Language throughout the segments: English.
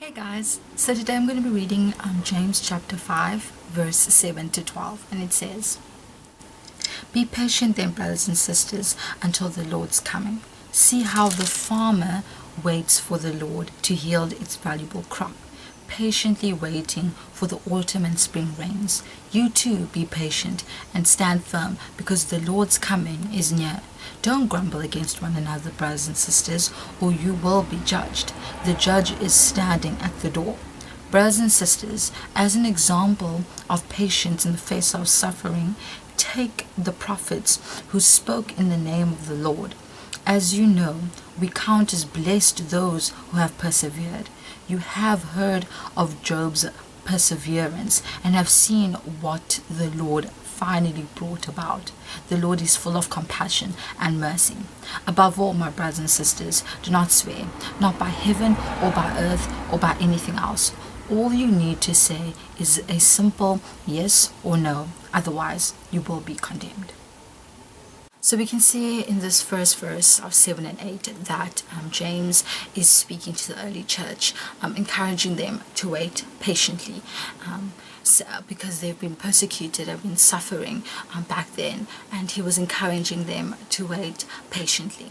Hey guys, so today I'm going to be reading James chapter 5 verse 7 to 12, and it says, "Be patient then, brothers and sisters, until the Lord's coming. See how the farmer waits for the Lord to yield its valuable crop, patiently waiting for the autumn and spring rains. You too be patient and stand firm, because the Lord's coming is near. Don't grumble against one another, brothers and sisters, or you will be judged. The judge is standing at the door." Brothers and sisters, as an example of patience in the face of suffering, take the prophets who spoke in the name of the Lord. As you know, we count as blessed those who have persevered. You have heard of Job's perseverance and have seen what the Lord finally brought about. The Lord is full of compassion and mercy. Above all, my brothers and sisters, do not swear, not by heaven or by earth or by anything else. All you need to say is a simple yes or no, otherwise you will be condemned. So we can see in this first verse of 7 and 8 that James is speaking to the early church, encouraging them to wait patiently, because they've been persecuted, have been suffering back then, and he was encouraging them to wait patiently.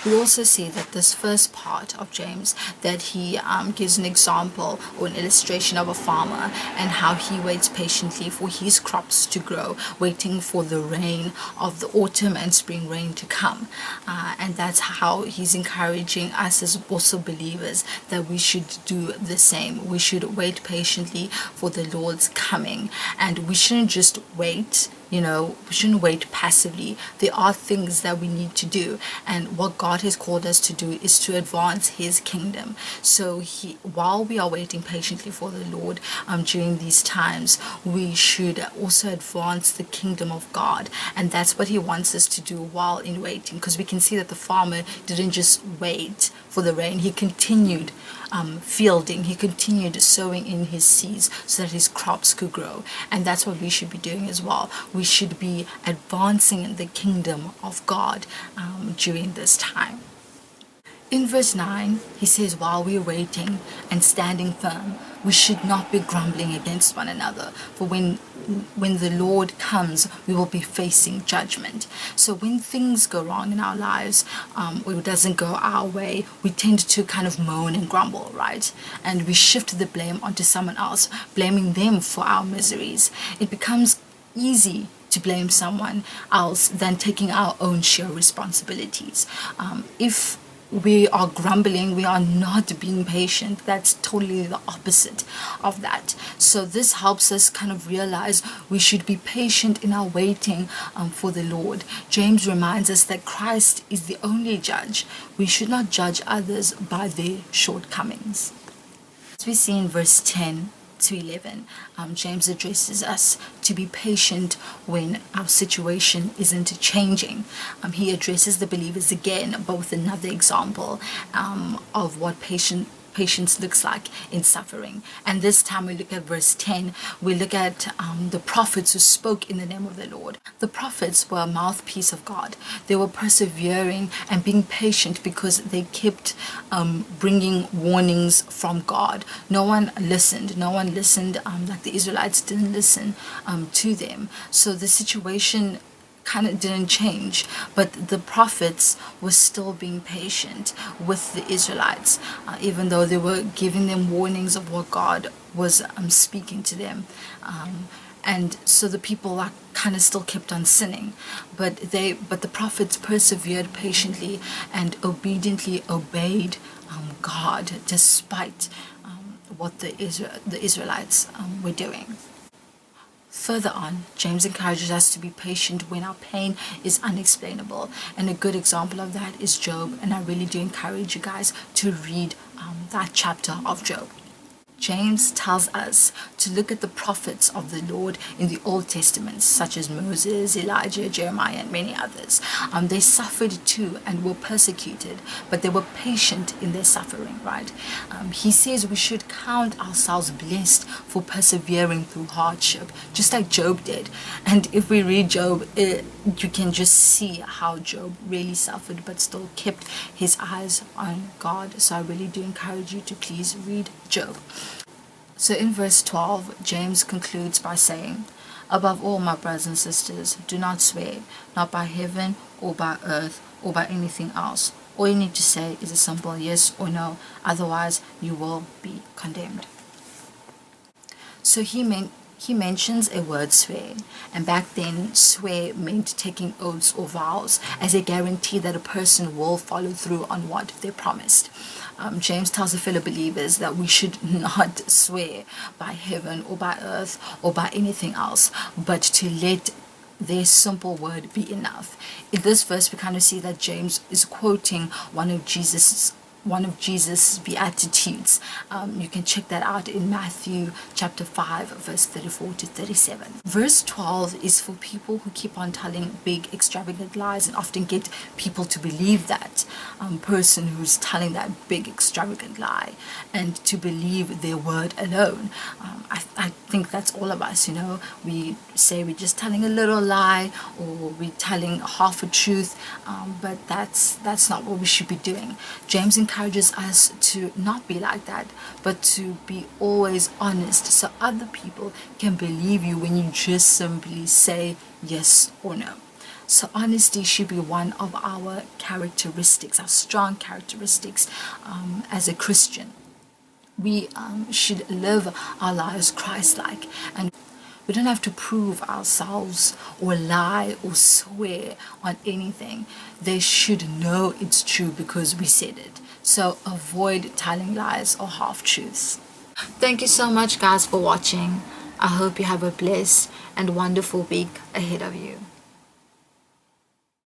We also see that this first part of James, that he gives an example or an illustration of a farmer and how he waits patiently for his crops to grow, waiting for the rain of the autumn and spring rain to come. And that's how he's encouraging us as also believers, that we should do the same. We should wait patiently for the Lord's coming, and we shouldn't just wait. We shouldn't wait passively. There are things that we need to do, and what God has called us to do is to advance his kingdom. So while we are waiting patiently for the Lord during these times, we should also advance the kingdom of God, and that's what he wants us to do while in waiting, because we can see that the farmer didn't just wait for the rain. He continued fielding, he continued sowing in his seeds so that his crops could grow. And that's what we should be doing as well. We should be advancing the kingdom of God during this time. In verse 9, he says, while we're waiting and standing firm, we should not be grumbling against one another. For when the Lord comes, we will be facing judgment. So when things go wrong in our lives, or it doesn't go our way, we tend to kind of moan and grumble, right? And we shift the blame onto someone else, blaming them for our miseries. It becomes easy to blame someone else than taking our own sheer responsibilities. If we are grumbling, we are not being patient. That's totally the opposite of that. So this helps us kind of realize we should be patient in our waiting for the Lord. James reminds us that Christ is the only judge. We should not judge others by their shortcomings. As we see in verse 10 to 11, James addresses us to be patient when our situation isn't changing. He addresses the believers again, but with another example of what patience looks like in suffering. And this time we look at verse 10. We look at the prophets who spoke in the name of the Lord. The prophets were a mouthpiece of God. They were persevering and being patient because they kept bringing warnings from God. No one listened. Like the Israelites didn't listen to them. So the situation kind of didn't change, but the prophets were still being patient with the Israelites, even though they were giving them warnings of what God was speaking to them. And so the people kind of still kept on sinning, but the prophets persevered patiently and obediently obeyed God despite what the Israelites were doing. Further on, James encourages us to be patient when our pain is unexplainable. And a good example of that is Job. And I really do encourage you guys to read that chapter of Job. James tells us to look at the prophets of the Lord in the Old Testament, such as Moses, Elijah, Jeremiah, and many others. They suffered too and were persecuted, but they were patient in their suffering, right? He says we should count ourselves blessed for persevering through hardship, just like Job did. And if we read Job, you can just see how Job really suffered but still kept his eyes on God. So I really do encourage you to please read Job. So in verse 12, James concludes by saying, above all, my brothers and sisters, do not swear, not by heaven or by earth or by anything else. All you need to say is a simple yes or no, otherwise you will be condemned. So he mentions a word swear, and back then swear meant taking oaths or vows as a guarantee that a person will follow through on what they promised. James tells the fellow believers that we should not swear by heaven or by earth or by anything else, but to let their simple word be enough. In this verse, we kind of see that James is quoting one of Jesus' beatitudes. You can check that out in Matthew chapter 5 verse 34 to 37. Verse 12 is for people who keep on telling big extravagant lies and often get people to believe that person who's telling that big extravagant lie and to believe their word alone. I think that's all of us, we say we're just telling a little lie or we're telling half a truth, but that's not what we should be doing. James encourages us to not be like that, but to be always honest so other people can believe you when you just simply say yes or no. So honesty should be one of our characteristics, our strong characteristics as a Christian. We should live our lives Christ-like, and we don't have to prove ourselves or lie or swear on anything. They should know it's true because we said it. So avoid telling lies or half-truths. Thank you so much, guys, for watching. I hope you have a blessed and wonderful week ahead of you.